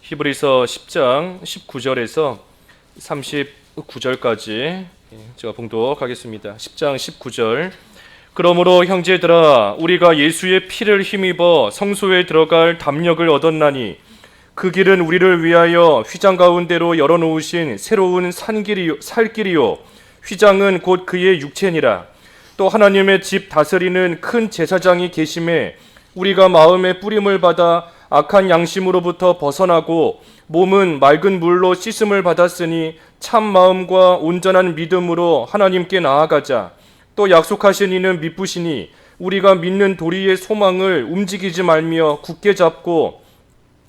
히브리서 10장 19절에서 39절까지 제가 봉독하겠습니다. 10장 19절. 그러므로 형제들아 우리가 예수의 피를 힘입어 성소에 들어갈 담력을 얻었나니 그 길은 우리를 위하여 휘장 가운데로 열어놓으신 새로운 살길이요 휘장은 곧 그의 육체니라. 또 하나님의 집 다스리는 큰 제사장이 계심에 우리가 마음의 뿌림을 받아 악한 양심으로부터 벗어나고 몸은 맑은 물로 씻음을 받았으니 참 마음과 온전한 믿음으로 하나님께 나아가자. 또 약속하신 이는 미쁘시니 우리가 믿는 도리의 소망을 움직이지 말며 굳게 잡고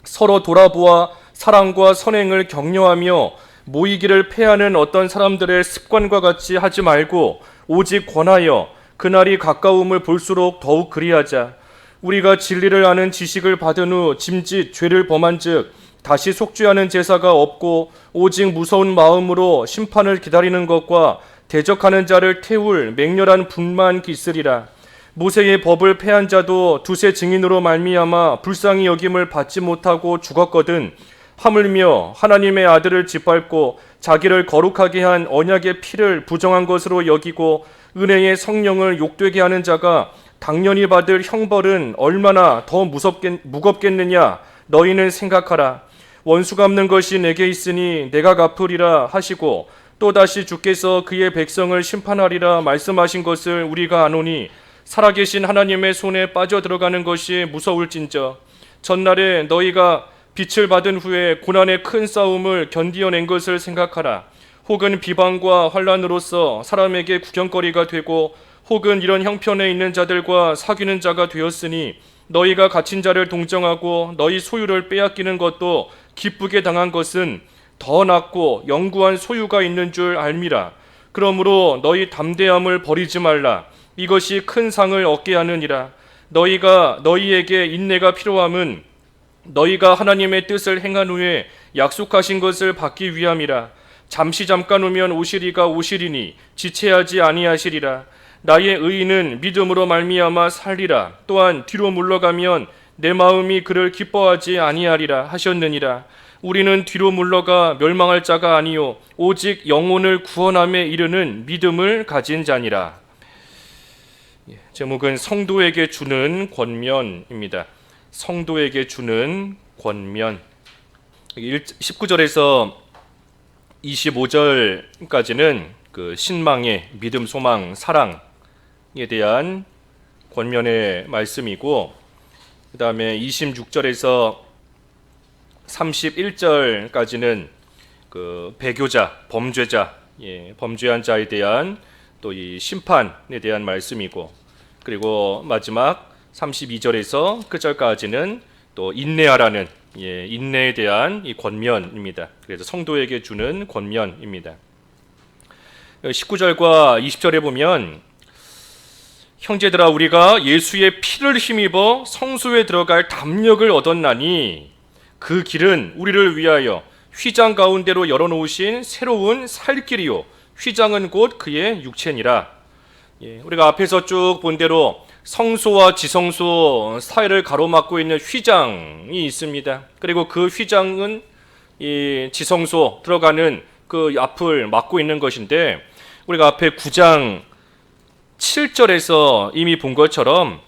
서로 돌아보아 사랑과 선행을 격려하며 모이기를 패하는 어떤 사람들의 습관과 같이 하지 말고 오직 권하여 그날이 가까움을 볼수록 더욱 그리하자. 우리가 진리를 아는 지식을 받은 후 짐짓 죄를 범한 즉 다시 속죄하는 제사가 없고 오직 무서운 마음으로 심판을 기다리는 것과 대적하는 자를 태울 맹렬한 분만 있으리라. 모세의 법을 패한 자도 두세 증인으로 말미암아 불쌍히 여김을 받지 못하고 죽었거든. 하물며 하나님의 아들을 짓밟고 자기를 거룩하게 한 언약의 피를 부정한 것으로 여기고 은혜의 성령을 욕되게 하는 자가 당연히 받을 형벌은 얼마나 더 무겁겠느냐 너희는 생각하라. 원수 갚는 것이 내게 있으니 내가 갚으리라 하시고 또다시 주께서 그의 백성을 심판하리라 말씀하신 것을 우리가 아노니 살아계신 하나님의 손에 빠져 들어가는 것이 무서울진저. 전날에 너희가 빛을 받은 후에 고난의 큰 싸움을 견디어낸 것을 생각하라. 혹은 비방과 환난으로서 사람에게 구경거리가 되고 혹은 이런 형편에 있는 자들과 사귀는 자가 되었으니 너희가 갇힌 자를 동정하고 너희 소유를 빼앗기는 것도 기쁘게 당한 것은 더 낫고 영구한 소유가 있는 줄 알미라. 그러므로 너희 담대함을 버리지 말라. 이것이 큰 상을 얻게 하느니라. 너희에게 인내가 필요함은 너희가 하나님의 뜻을 행한 후에 약속하신 것을 받기 위함이라. 잠깐 오면 오시리가 오시리니 지체하지 아니하시리라. 나의 의인은 믿음으로 말미암아 살리라. 또한 뒤로 물러가면 내 마음이 그를 기뻐하지 아니하리라 하셨느니라. 우리는 뒤로 물러가 멸망할 자가 아니요 오직 영혼을 구원함에 이르는 믿음을 가진 자니라. 제목은 성도에게 주는 권면입니다. 성도에게 주는 권면. 19절에서 25절까지는 그 신망의 믿음, 소망, 사랑에 대한 권면의 말씀이고, 그 다음에 26절에서 31절까지는 그 배교자, 범죄자, 범죄한 자에 대한 또 이 심판에 대한 말씀이고, 그리고 마지막 32절에서 끝절까지는 또 인내하라는 인내에 대한 이 권면입니다. 그래서 성도에게 주는 권면입니다. 19절과 20절에 보면 형제들아 우리가 예수의 피를 힘입어 성소에 들어갈 담력을 얻었나니 그 길은 우리를 위하여 휘장 가운데로 열어놓으신 새로운 살길이요 휘장은 곧 그의 육체니라. 우리가 앞에서 쭉 본 대로 성소와 지성소 사이를 가로막고 있는 휘장이 있습니다. 그리고 그 휘장은 이 지성소 들어가는 그 앞을 막고 있는 것인데, 우리가 앞에 9장 7절에서 이미 본 것처럼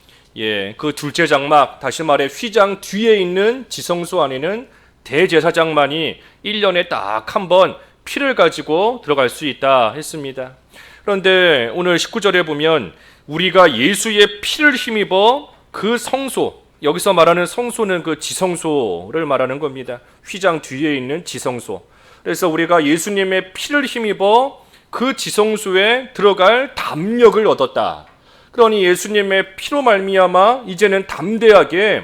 그 둘째 장막, 다시 말해 휘장 뒤에 있는 지성소 안에는 대제사장만이 1년에 딱 한 번 피를 가지고 들어갈 수 있다 했습니다. 그런데 오늘 19절에 보면 우리가 예수의 피를 힘입어 그 성소, 여기서 말하는 성소는 그 지성소를 말하는 겁니다. 휘장 뒤에 있는 지성소. 그래서 우리가 예수님의 피를 힘입어 그 지성소에 들어갈 담력을 얻었다. 그러니 예수님의 피로 말미암아 이제는 담대하게,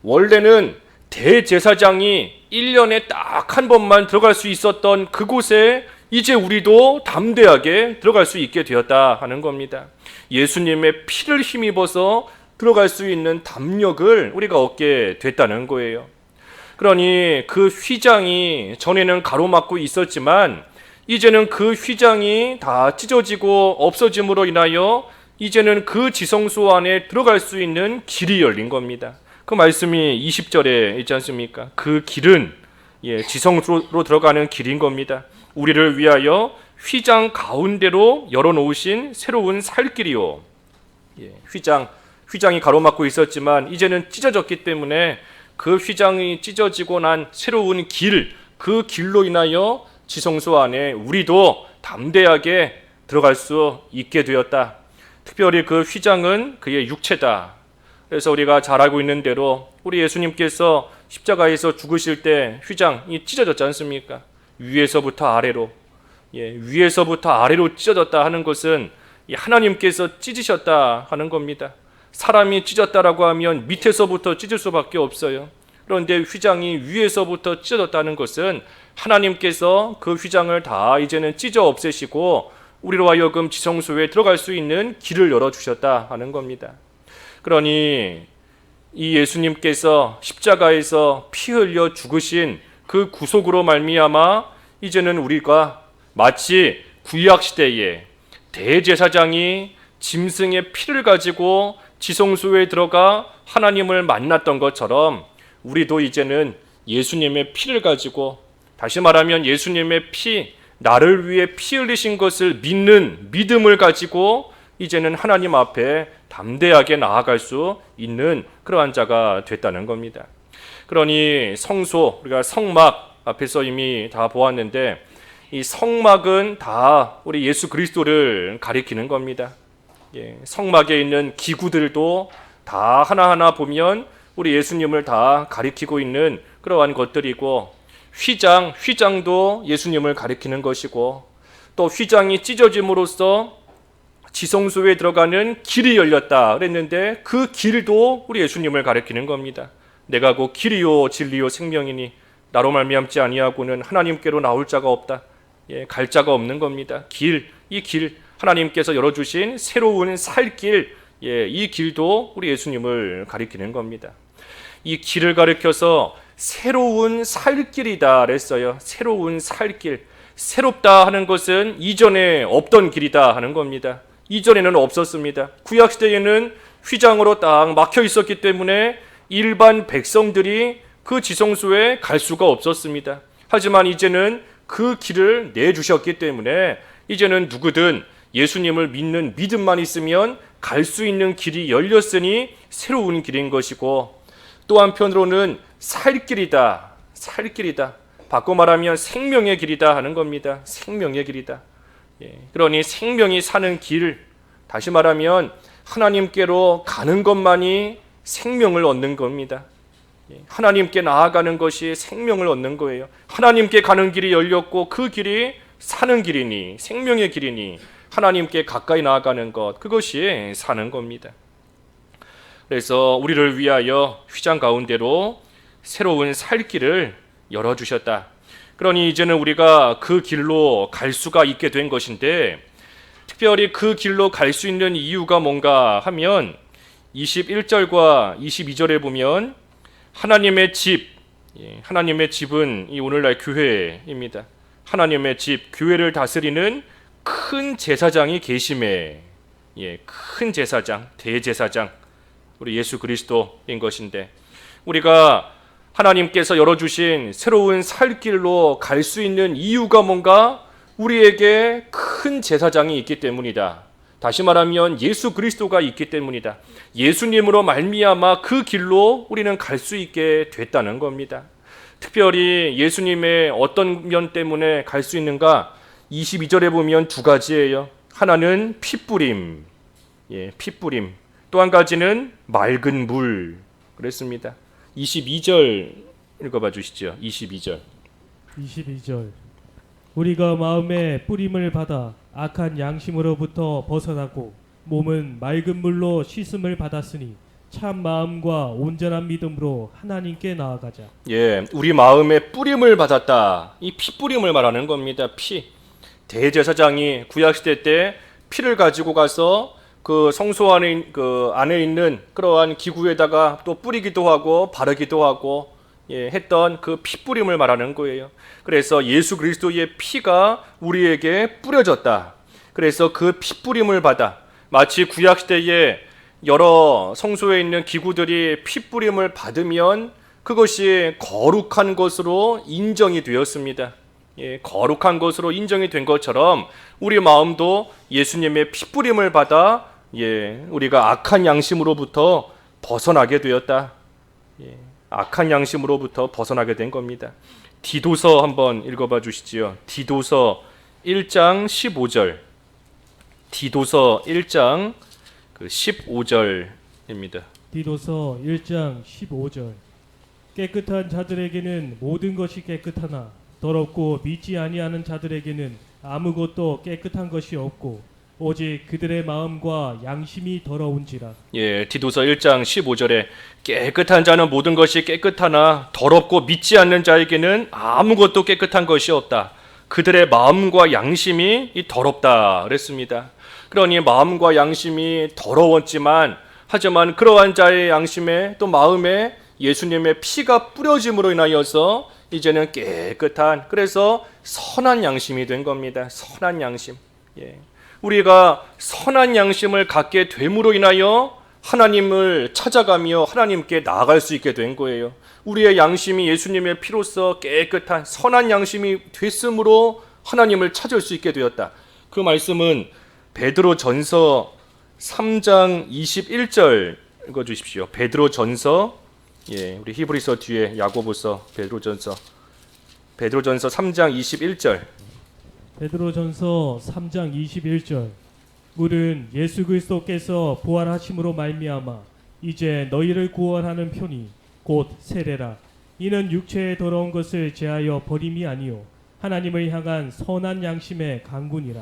원래는 대제사장이 1년에 딱 한 번만 들어갈 수 있었던 그곳에 이제 우리도 담대하게 들어갈 수 있게 되었다 하는 겁니다. 예수님의 피를 힘입어서 들어갈 수 있는 담력을 우리가 얻게 됐다는 거예요. 그러니 그 휘장이 전에는 가로막고 있었지만 이제는 그 휘장이 다 찢어지고 없어짐으로 인하여 이제는 그 지성소 안에 들어갈 수 있는 길이 열린 겁니다. 그 말씀이 20절에 있지 않습니까? 그 길은 지성소로 들어가는 길인 겁니다. 우리를 위하여 휘장 가운데로 열어놓으신 새로운 살 길이요. 휘장이 가로막고 있었지만 이제는 찢어졌기 때문에 그 휘장이 찢어지고 난 새로운 길, 그 길로 인하여 지성소 안에 우리도 담대하게 들어갈 수 있게 되었다. 특별히 그 휘장은 그의 육체다. 그래서 우리가 잘 알고 있는 대로 우리 예수님께서 십자가에서 죽으실 때 휘장이 찢어졌지 않습니까? 위에서부터 아래로, 위에서부터 아래로 찢어졌다 하는 것은 하나님께서 찢으셨다 하는 겁니다. 사람이 찢었다라고 하면 밑에서부터 찢을 수밖에 없어요. 그런데 휘장이 위에서부터 찢어졌다는 것은 하나님께서 그 휘장을 다 이제는 찢어 없애시고 우리로 하여금 지성소에 들어갈 수 있는 길을 열어주셨다 하는 겁니다. 그러니 이 예수님께서 십자가에서 피 흘려 죽으신 그 구속으로 말미암아 이제는 우리가 마치 구약시대에 대제사장이 짐승의 피를 가지고 지성소에 들어가 하나님을 만났던 것처럼 우리도 이제는 예수님의 피를 가지고, 다시 말하면 예수님의 피, 나를 위해 피 흘리신 것을 믿는 믿음을 가지고 이제는 하나님 앞에 담대하게 나아갈 수 있는 그러한 자가 됐다는 겁니다. 그러니 성소, 우리가 성막 앞에서 이미 다 보았는데 이 성막은 다 우리 예수 그리스도를 가리키는 겁니다. 성막에 있는 기구들도 다 하나하나 보면 우리 예수님을 다 가리키고 있는 그러한 것들이고, 휘장도 예수님을 가리키는 것이고, 또 휘장이 찢어짐으로써 지성소에 들어가는 길이 열렸다 그랬는데 그 길도 우리 예수님을 가리키는 겁니다. 내가 곧 길이요 진리요 생명이니 나로 말미암지 아니하고는 하나님께로 나올 자가 없다. 갈 자가 없는 겁니다. 이 길 하나님께서 열어주신 새로운 살길, 이 길도 우리 예수님을 가리키는 겁니다. 이 길을 가리켜서 새로운 살길이다 그랬어요. 새로운 살길. 새롭다 하는 것은 이전에 없던 길이다 하는 겁니다. 이전에는 없었습니다. 구약시대에는 휘장으로 딱 막혀 있었기 때문에 일반 백성들이 그 지성소에 갈 수가 없었습니다. 하지만 이제는 그 길을 내주셨기 때문에 이제는 누구든 예수님을 믿는 믿음만 있으면 갈 수 있는 길이 열렸으니 새로운 길인 것이고, 또 한편으로는 살길이다. 바꿔 말하면 생명의 길이다 하는 겁니다. 생명의 길이다. 그러니 생명이 사는 길, 다시 말하면 하나님께로 가는 것만이 생명을 얻는 겁니다. 하나님께 나아가는 것이 생명을 얻는 거예요. 하나님께 가는 길이 열렸고 그 길이 사는 길이니, 생명의 길이니, 하나님께 가까이 나아가는 것, 그것이 사는 겁니다. 그래서 우리를 위하여 휘장 가운데로 새로운 살 길을 열어주셨다. 그러니 이제는 우리가 그 길로 갈 수가 있게 된 것인데, 특별히 그 길로 갈 수 있는 이유가 뭔가 하면 21절과 22절에 보면 하나님의 집은 이 오늘날 교회입니다. 하나님의 집, 교회를 다스리는 큰 제사장이 계심에, 큰 제사장, 대제사장, 우리 예수 그리스도인 것인데, 우리가 하나님께서 열어주신 새로운 살 길로 갈 수 있는 이유가 뭔가? 우리에게 큰 제사장이 있기 때문이다. 다시 말하면 예수 그리스도가 있기 때문이다. 예수님으로 말미암아 그 길로 우리는 갈 수 있게 됐다는 겁니다. 특별히 예수님의 어떤 면 때문에 갈 수 있는가? 22절에 보면 두 가지예요. 하나는 피뿌림, 피뿌림. 또 한 가지는 맑은 물. 그랬습니다. 22절 읽어봐 주시죠. 22절. 우리가 마음에 뿌림을 받아 악한 양심으로부터 벗어나고 몸은 맑은 물로 씻음을 받았으니 참 마음과 온전한 믿음으로 하나님께 나아가자. 우리 마음에 뿌림을 받았다. 이 피뿌림을 말하는 겁니다. 피. 대제사장이 구약시대 때 피를 가지고 가서 그 성소 안에 있는 그러한 기구에다가 또 뿌리기도 하고 바르기도 하고 했던 그 피뿌림을 말하는 거예요. 그래서 예수 그리스도의 피가 우리에게 뿌려졌다. 그래서 그 피뿌림을 받아, 마치 구약시대에 여러 성소에 있는 기구들이 피뿌림을 받으면 그것이 거룩한 것으로 인정이 되었습니다. 거룩한 것으로 인정이 된 것처럼 우리 마음도 예수님의 피뿌림을 받아 우리가 악한 양심으로부터 벗어나게 되었다. 악한 양심으로부터 벗어나게 된 겁니다. 디도서 한번 읽어봐 주시지요. 디도서 1장 15절. 디도서 1장 15절입니다. 디도서 1장 15절. 깨끗한 자들에게는 모든 것이 깨끗하나 더럽고 믿지 아니하는 자들에게는 아무것도 깨끗한 것이 없고 오직 그들의 마음과 양심이 더러운지라. 디도서 1장 15절에 깨끗한 자는 모든 것이 깨끗하나 더럽고 믿지 않는 자에게는 아무것도 깨끗한 것이 없다. 그들의 마음과 양심이 더럽다 그랬습니다. 그러니 마음과 양심이 더러웠지만 하지만 그러한 자의 양심에 또 마음에 예수님의 피가 뿌려짐으로 인하여서 이제는 깨끗한, 그래서 선한 양심이 된 겁니다. 선한 양심. 우리가 선한 양심을 갖게 됨으로 인하여 하나님을 찾아가며 하나님께 나아갈 수 있게 된 거예요. 우리의 양심이 예수님의 피로써 깨끗한 선한 양심이 됐으므로 하나님을 찾을 수 있게 되었다. 그 말씀은 베드로전서 3장 21절 읽어주십시오. 베드로전서, 우리 히브리서 뒤에 야고보서, 베드로전서 3장 21절. 베드로전서 3장 21절. 물은 예수 그리스도께서 부활하심으로 말미암아 이제 너희를 구원하는 편이 곧 세례라. 이는 육체의 더러운 것을 제하여 버림이 아니요 하나님을 향한 선한 양심의 간구니라.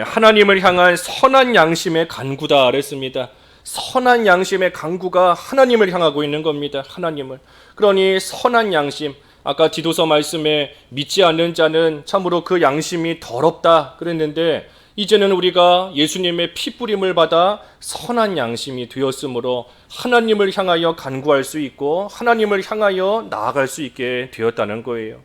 하나님을 향한 선한 양심의 간구다 그랬습니다. 선한 양심의 간구가 하나님을 향하고 있는 겁니다. 하나님을. 그러니 선한 양심, 아까 디도서 말씀에 믿지 않는 자는 참으로 그 양심이 더럽다 그랬는데 이제는 우리가 예수님의 피뿌림을 받아 선한 양심이 되었으므로 하나님을 향하여 간구할 수 있고 하나님을 향하여 나아갈 수 있게 되었다는 거예요.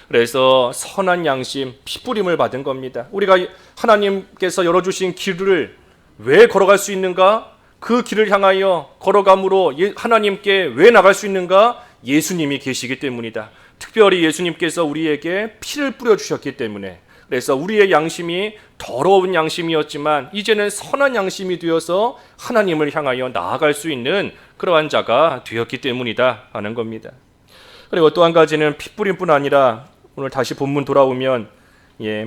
그래서 선한 양심, 피뿌림을 받은 겁니다. 우리가 하나님께서 열어주신 길을 왜 걸어갈 수 있는가? 그 길을 향하여 걸어감으로 하나님께 왜 나갈 수 있는가? 예수님이 계시기 때문이다. 특별히 예수님께서 우리에게 피를 뿌려주셨기 때문에, 그래서 우리의 양심이 더러운 양심이었지만 이제는 선한 양심이 되어서 하나님을 향하여 나아갈 수 있는 그러한 자가 되었기 때문이다 하는 겁니다. 그리고 또 한 가지는 피뿌림뿐 아니라 오늘 다시 본문 돌아오면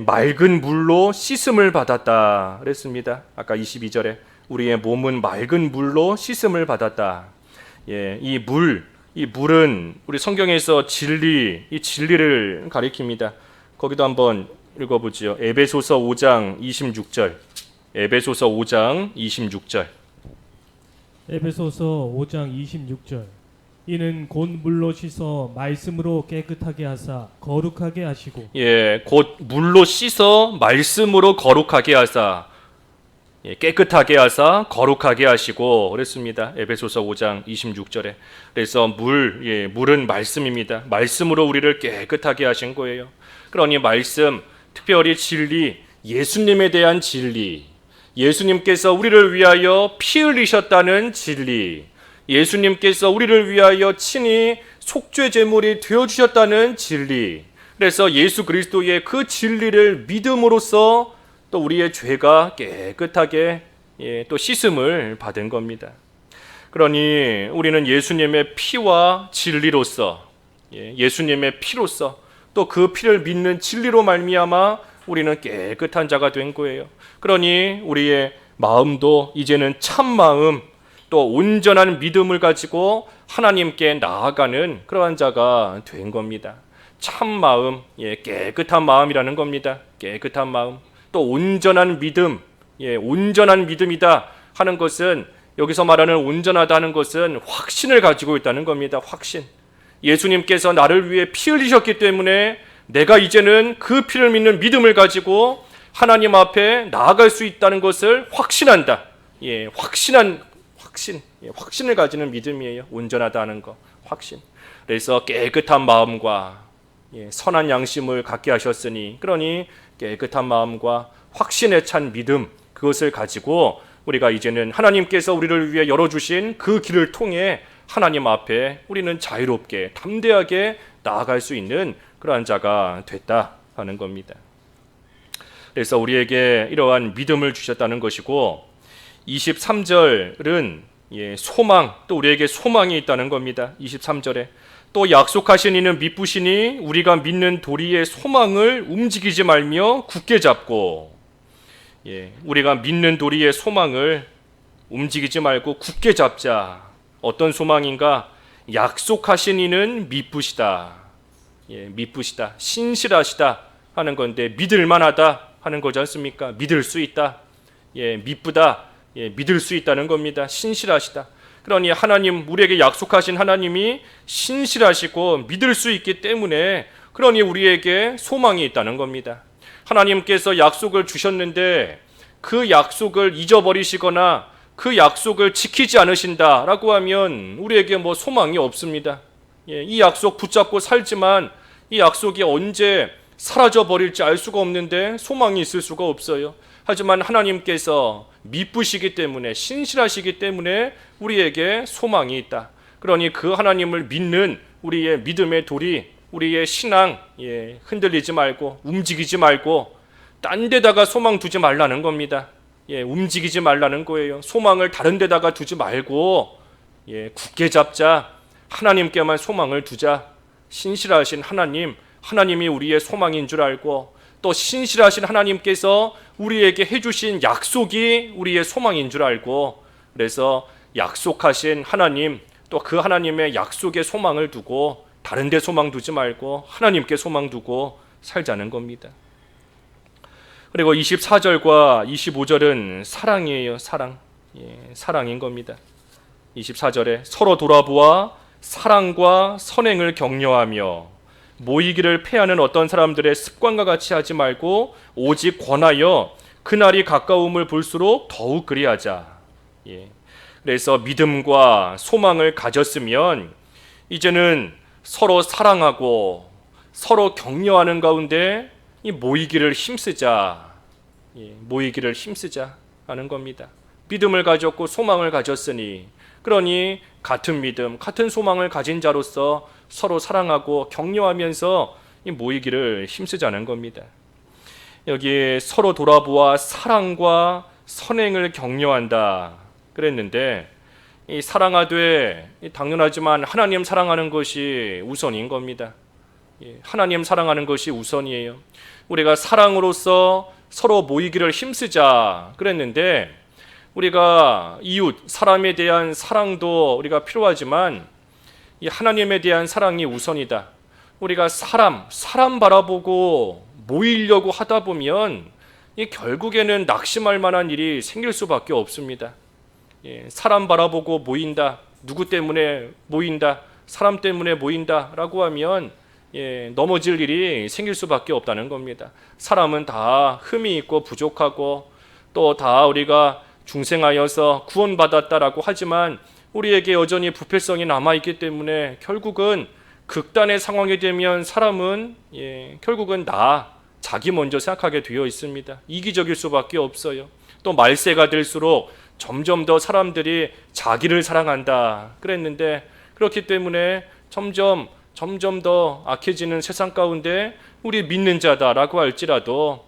맑은 물로 씻음을 받았다 그랬습니다. 아까 22절에 우리의 몸은 맑은 물로 씻음을 받았다. 이 물은 우리 성경에서 이 진리를 가리킵니다. 거기도 한번 읽어보지요. 에베소서 5장 26절. 에베소서 5장 26절. 에베소서 5장 26절. 이는 곧 물로 씻어 말씀으로 깨끗하게 하사 거룩하게 하시고. 곧 물로 씻어 말씀으로 거룩하게 하사 깨끗하게 하사 거룩하게 하시고 그랬습니다. 에베소서 5장 26절에. 그래서 물은 말씀입니다. 말씀으로 우리를 깨끗하게 하신 거예요. 그러니 말씀, 특별히 진리, 예수님에 대한 진리, 예수님께서 우리를 위하여 피 흘리셨다는 진리, 예수님께서 우리를 위하여 친히 속죄 제물이 되어주셨다는 진리, 그래서 예수 그리스도의 그 진리를 믿음으로써 또 우리의 죄가 깨끗하게 또 씻음을 받은 겁니다. 그러니 우리는 예수님의 피와 진리로서, 예수님의 피로서 또 그 피를 믿는 진리로 말미암아 우리는 깨끗한 자가 된 거예요. 그러니 우리의 마음도 이제는 참 마음, 또 온전한 믿음을 가지고 하나님께 나아가는 그러한 자가 된 겁니다. 참 마음, 깨끗한 마음이라는 겁니다. 깨끗한 마음, 또 온전한 믿음, 온전한 믿음이다 하는 것은, 여기서 말하는 온전하다 하는 것은 확신을 가지고 있다는 겁니다. 확신. 예수님께서 나를 위해 피 흘리셨기 때문에 내가 이제는 그 피를 믿는 믿음을 가지고 하나님 앞에 나아갈 수 있다는 것을 확신한다. 확신을 가지는 믿음이에요. 온전하다 하는 거, 확신. 그래서 깨끗한 마음과 선한 양심을 갖게 하셨으니, 그러니 깨끗한 마음과 확신에 찬 믿음, 그것을 가지고 우리가 이제는 하나님께서 우리를 위해 열어주신 그 길을 통해 하나님 앞에 우리는 자유롭게 담대하게 나아갈 수 있는 그러한 자가 됐다 하는 겁니다. 그래서 우리에게 이러한 믿음을 주셨다는 것이고 23절은 소망, 또 우리에게 소망이 있다는 겁니다. 23절에 또 약속하신 이는 미쁘시니 우리가 믿는 도리의 소망을 움직이지 말며 굳게 잡고, 우리가 믿는 도리의 소망을 움직이지 말고 굳게 잡자. 어떤 소망인가? 약속하신 이는 미쁘시다. 미쁘시다. 신실하시다 하는 건데 믿을 만하다 하는 거지 않습니까? 믿을 수 있다. 미쁘다. 믿을 수 있다는 겁니다. 신실하시다. 그러니 하나님, 우리에게 약속하신 하나님이 신실하시고 믿을 수 있기 때문에 그러니 우리에게 소망이 있다는 겁니다. 하나님께서 약속을 주셨는데 그 약속을 잊어버리시거나 그 약속을 지키지 않으신다라고 하면 우리에게 소망이 없습니다. 이 약속 붙잡고 살지만 이 약속이 언제 사라져 버릴지 알 수가 없는데 소망이 있을 수가 없어요. 하지만 하나님께서 미쁘시기 때문에, 신실하시기 때문에 우리에게 소망이 있다. 그러니 그 하나님을 믿는 우리의 믿음의 도리, 우리의 신앙 흔들리지 말고 움직이지 말고 딴 데다가 소망 두지 말라는 겁니다. 움직이지 말라는 거예요. 소망을 다른 데다가 두지 말고 굳게 잡자. 하나님께만 소망을 두자. 신실하신 하나님이 우리의 소망인 줄 알고 또 신실하신 하나님께서 우리에게 해주신 약속이 우리의 소망인 줄 알고, 그래서 약속하신 하나님, 또 그 하나님의 약속에 소망을 두고 다른 데 소망 두지 말고 하나님께 소망 두고 살자는 겁니다. 그리고 24절과 25절은 사랑이에요. 사랑인 겁니다. 24절에 서로 돌아보아 사랑과 선행을 격려하며 모이기를 패하는 어떤 사람들의 습관과 같이 하지 말고 오직 권하여 그날이 가까움을 볼수록 더욱 그리하자. 그래서 믿음과 소망을 가졌으면 이제는 서로 사랑하고 서로 격려하는 가운데 이 모이기를 힘쓰자 하는 겁니다. 믿음을 가졌고 소망을 가졌으니 그러니 같은 믿음, 같은 소망을 가진 자로서 서로 사랑하고 격려하면서 이 모이기를 힘쓰자는 겁니다. 여기 서로 돌아보아 사랑과 선행을 격려한다 그랬는데, 이 사랑하되 당연하지만 하나님 사랑하는 것이 우선인 겁니다. 하나님 사랑하는 것이 우선이에요. 우리가 사랑으로서 서로 모이기를 힘쓰자 그랬는데, 우리가 이웃, 사람에 대한 사랑도 우리가 필요하지만 이 하나님에 대한 사랑이 우선이다. 우리가 사람 바라보고 모이려고 하다 보면 결국에는 낙심할 만한 일이 생길 수밖에 없습니다. 사람 바라보고 모인다, 누구 때문에 모인다, 사람 때문에 모인다라고 하면 넘어질 일이 생길 수밖에 없다는 겁니다. 사람은 다 흠이 있고 부족하고 또 다 우리가 중생하여서 구원받았다라고 하지만 우리에게 여전히 부패성이 남아있기 때문에 결국은 극단의 상황이 되면 사람은 결국은 자기 먼저 생각하게 되어 있습니다. 이기적일 수밖에 없어요. 또 말세가 될수록 점점 더 사람들이 자기를 사랑한다 그랬는데, 그렇기 때문에 점점 더 악해지는 세상 가운데 우리 믿는 자다라고 할지라도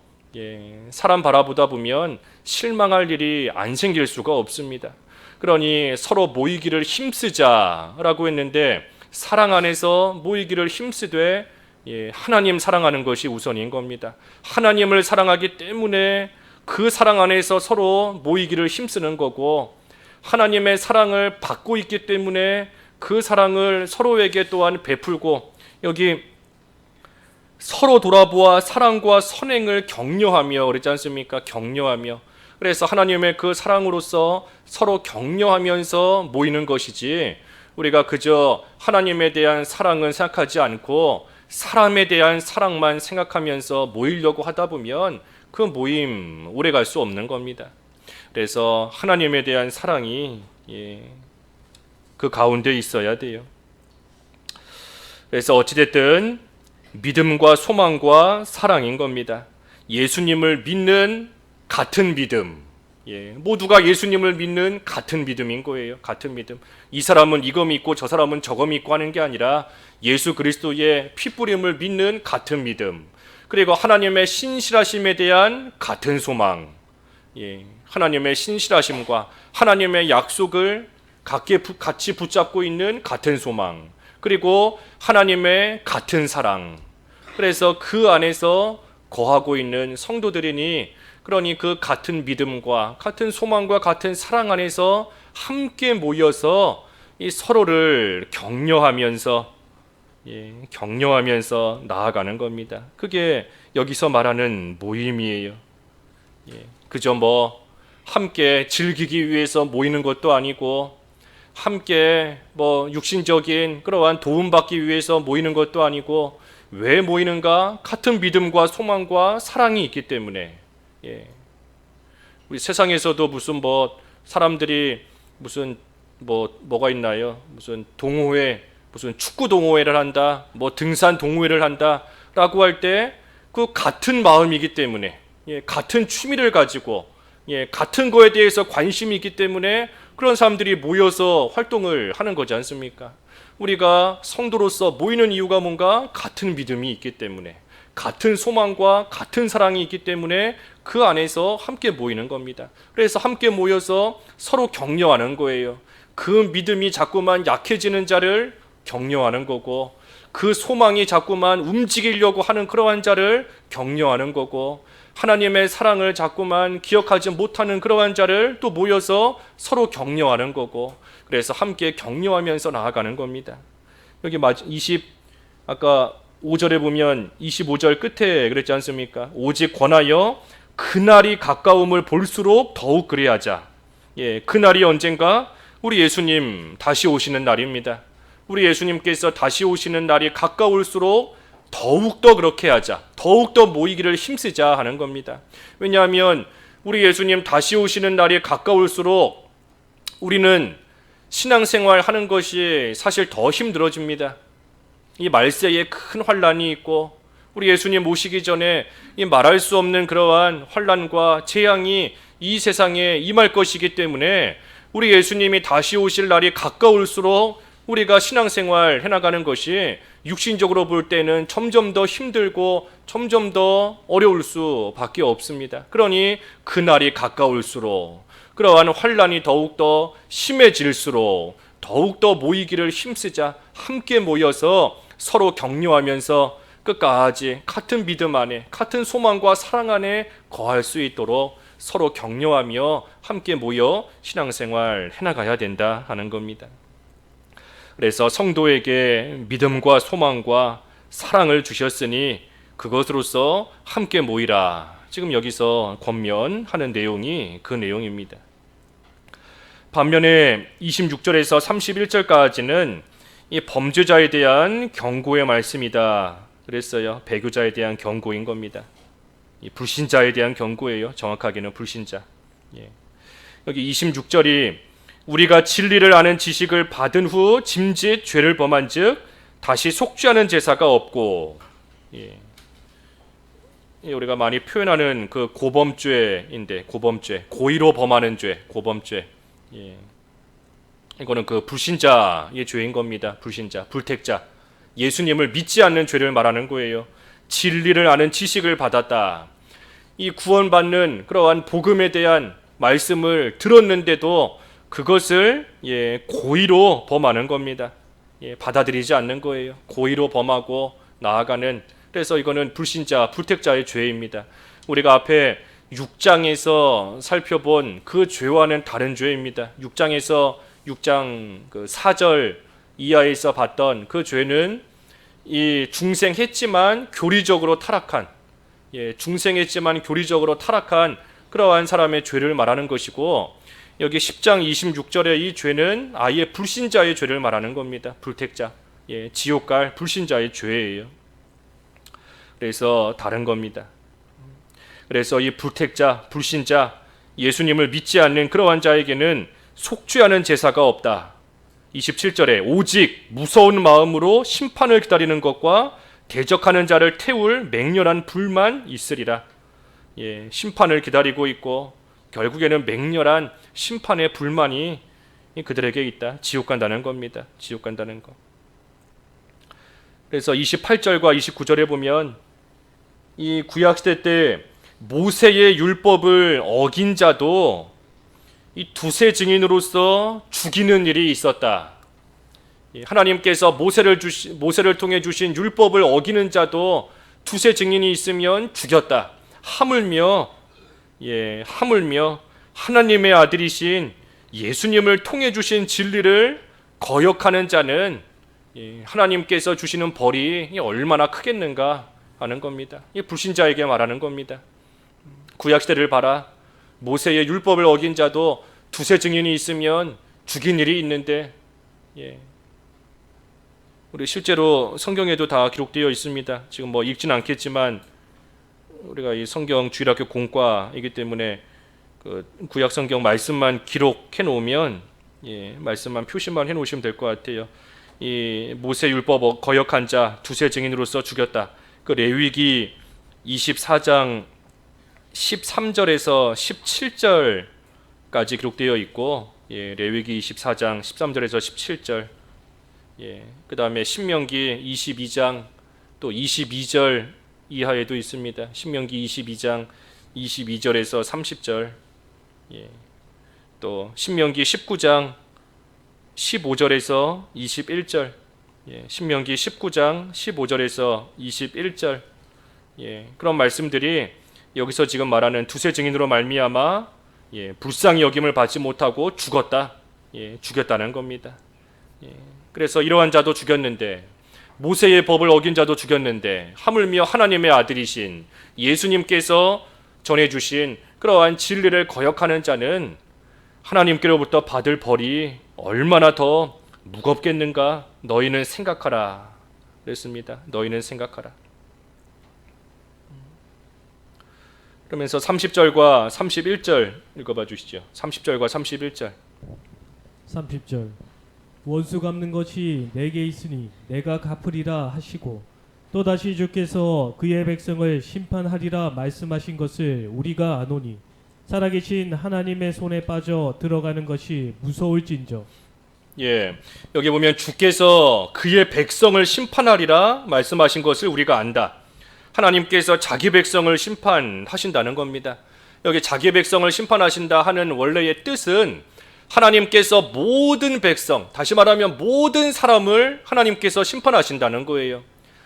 사람 바라보다 보면 실망할 일이 안 생길 수가 없습니다. 그러니 서로 모이기를 힘쓰자라고 했는데, 사랑 안에서 모이기를 힘쓰되 하나님 사랑하는 것이 우선인 겁니다. 하나님을 사랑하기 때문에 그 사랑 안에서 서로 모이기를 힘쓰는 거고, 하나님의 사랑을 받고 있기 때문에 그 사랑을 서로에게 또한 베풀고, 여기 서로 돌아보아 사랑과 선행을 격려하며 그랬지 않습니까? 격려하며. 그래서 하나님의 그 사랑으로서 서로 격려하면서 모이는 것이지, 우리가 그저 하나님에 대한 사랑은 생각하지 않고 사람에 대한 사랑만 생각하면서 모이려고 하다 보면 그 모임 오래 갈 수 없는 겁니다. 그래서 하나님에 대한 사랑이 그 가운데 있어야 돼요. 그래서 어찌됐든 믿음과 소망과 사랑인 겁니다. 예수님을 믿는 같은 믿음, 모두가 예수님을 믿는 같은 믿음인 거예요. 같은 믿음. 이 사람은 이거 믿고 저 사람은 저거 믿고 하는 게 아니라 예수 그리스도의 피뿌림을 믿는 같은 믿음. 그리고 하나님의 신실하심에 대한 같은 소망. 하나님의 신실하심과 하나님의 약속을 같이 붙잡고 있는 같은 소망. 그리고 하나님의 같은 사랑. 그래서 그 안에서 거하고 있는 성도들이니, 그러니 그 같은 믿음과 같은 소망과 같은 사랑 안에서 함께 모여서 이 서로를 격려하면서 나아가는 겁니다. 그게 여기서 말하는 모임이에요. 그저 함께 즐기기 위해서 모이는 것도 아니고, 함께 육신적인 그러한 도움받기 위해서 모이는 것도 아니고, 왜 모이는가? 같은 믿음과 소망과 사랑이 있기 때문에. 우리 세상에서도 무슨 사람들이 무슨 뭐가 있나요? 무슨 동호회, 무슨 축구 동호회를 한다, 등산 동호회를 한다라고 할 때 그 같은 마음이기 때문에, 같은 취미를 가지고, 같은 거에 대해서 관심이 있기 때문에 그런 사람들이 모여서 활동을 하는 거지 않습니까? 우리가 성도로서 모이는 이유가 뭔가? 같은 믿음이 있기 때문에, 같은 소망과 같은 사랑이 있기 때문에 그 안에서 함께 모이는 겁니다. 그래서 함께 모여서 서로 격려하는 거예요. 그 믿음이 자꾸만 약해지는 자를 격려하는 거고, 그 소망이 자꾸만 움직이려고 하는 그러한 자를 격려하는 거고, 하나님의 사랑을 자꾸만 기억하지 못하는 그러한 자를 또 모여서 서로 격려하는 거고, 그래서 함께 격려하면서 나아가는 겁니다. 여기 아까 5절에 보면 25절 끝에 그랬지 않습니까? 오직 권하여 그날이 가까움을 볼수록 더욱 그리하자. 그날이 언젠가? 우리 예수님 다시 오시는 날입니다. 우리 예수님께서 다시 오시는 날이 가까울수록 더욱더 그렇게 하자, 더욱더 모이기를 힘쓰자 하는 겁니다. 왜냐하면 우리 예수님 다시 오시는 날이 가까울수록 우리는 신앙생활 하는 것이 사실 더 힘들어집니다. 이 말세에 큰 환란이 있고, 우리 예수님 오시기 전에 이 말할 수 없는 그러한 환란과 재앙이 이 세상에 임할 것이기 때문에 우리 예수님이 다시 오실 날이 가까울수록 우리가 신앙생활 해나가는 것이 육신적으로 볼 때는 점점 더 힘들고 점점 더 어려울 수밖에 없습니다. 그러니 그날이 가까울수록, 그러한 환란이 더욱더 심해질수록 더욱더 모이기를 힘쓰자. 함께 모여서 서로 격려하면서 끝까지 같은 믿음 안에, 같은 소망과 사랑 안에 거할 수 있도록 서로 격려하며 함께 모여 신앙생활 해나가야 된다 하는 겁니다. 그래서 성도에게 믿음과 소망과 사랑을 주셨으니 그것으로서 함께 모이라. 지금 여기서 권면하는 내용이 그 내용입니다. 반면에 26절에서 31절까지는 이 범죄자에 대한 경고의 말씀이다 그랬어요. 배교자에 대한 경고인 겁니다. 이 불신자에 대한 경고예요. 정확하게는 불신자. 여기 26절이 우리가 진리를 아는 지식을 받은 후 짐짓 죄를 범한즉 다시 속죄하는 제사가 없고, 우리가 많이 표현하는 그 고범죄인데, 고범죄, 고의로 범하는 죄, 고범죄. 이거는 그 불신자의 죄인 겁니다. 불신자, 불택자, 예수님을 믿지 않는 죄를 말하는 거예요. 진리를 아는 지식을 받았다. 이 구원받는 그러한 복음에 대한 말씀을 들었는데도 그것을 고의로 범하는 겁니다. 받아들이지 않는 거예요. 고의로 범하고 나아가는. 그래서 이거는 불신자, 불택자의 죄입니다. 우리가 앞에 6장에서 살펴본 그 죄와는 다른 죄입니다. 6장 그 4절 이하에서 봤던 그 죄는 이 중생했지만 교리적으로 타락한, 중생했지만 교리적으로 타락한 그러한 사람의 죄를 말하는 것이고, 여기 10장 26절의 이 죄는 아예 불신자의 죄를 말하는 겁니다. 불택자, 지옥 갈 불신자의 죄예요. 그래서 다른 겁니다. 그래서 이 불택자, 불신자, 예수님을 믿지 않는 그러한 자에게는 속죄하는 제사가 없다. 27절에 오직 무서운 마음으로 심판을 기다리는 것과 대적하는 자를 태울 맹렬한 불만 있으리라. 심판을 기다리고 있고 결국에는 맹렬한 심판의 불만이 그들에게 있다. 지옥 간다는 겁니다. 지옥 간다는 거. 그래서 28절과 29절에 보면 이 구약시대 때 모세의 율법을 어긴 자도 이 두세 증인으로서 죽이는 일이 있었다. 하나님께서 모세를 통해 주신 율법을 어기는 자도 두세 증인이 있으면 죽였다. 하물며 하나님의 아들이신 예수님을 통해 주신 진리를 거역하는 자는 하나님께서 주시는 벌이 얼마나 크겠는가 하는 겁니다. 이 불신자에게 말하는 겁니다. 구약시대를 봐라. 모세의 율법을 어긴 자도 두세 증인이 있으면 죽인 일이 있는데, 우리 실제로 성경에도 다 기록되어 있습니다. 지금 뭐 읽진 않겠지만 우리가 이 성경 주일학교 공과이기 때문에 그 구약 성경 말씀만 기록해 놓으면 말씀만 표시만 해 놓으시면 될 것 같아요. 이 모세 율법 거역한 자 두세 증인으로서 죽였다. 그 레위기 24장 13절에서 17절까지 기록되어 있고, 레위기 24장 13절에서 17절, 그 다음에 신명기 22장 또 22절 이하에도 있습니다. 신명기 22장 22절에서 30절, 또 신명기 19장 15절에서 21절, 신명기 19장 15절에서 21절, 그런 말씀들이 여기서 지금 말하는 두세 증인으로 말미암아 불쌍히 여김을 받지 못하고 죽었다, 죽였다는 겁니다. 그래서 이러한 자도 죽였는데, 모세의 법을 어긴 자도 죽였는데, 하물며 하나님의 아들이신 예수님께서 전해주신 그러한 진리를 거역하는 자는 하나님께로부터 받을 벌이 얼마나 더 무겁겠는가 너희는 생각하라 그랬습니다. 너희는 생각하라. 그러면서 30절과 31절 읽어봐 주시죠. 30절과 31절. 30절. 원수 갚는 것이 내게 있으니 내가 갚으리라 하시고, 또다시 주께서 그의 백성을 심판하리라 말씀하신 것을 우리가 아노니 살아계신 하나님의 손에 빠져 들어가는 것이 무서울진저. 여기 보면 주께서 그의 백성을 심판하리라 말씀하신 것을 우리가 안다. 하나님께서 자기 백성을 심판하신다는 겁니다. 여기 자기 백성을 심판하신다 하는 원래의 뜻은 하나님께서 모든 백성, 다시 말하면 모든 사람을 하나님께서 심판하신다는 거예요.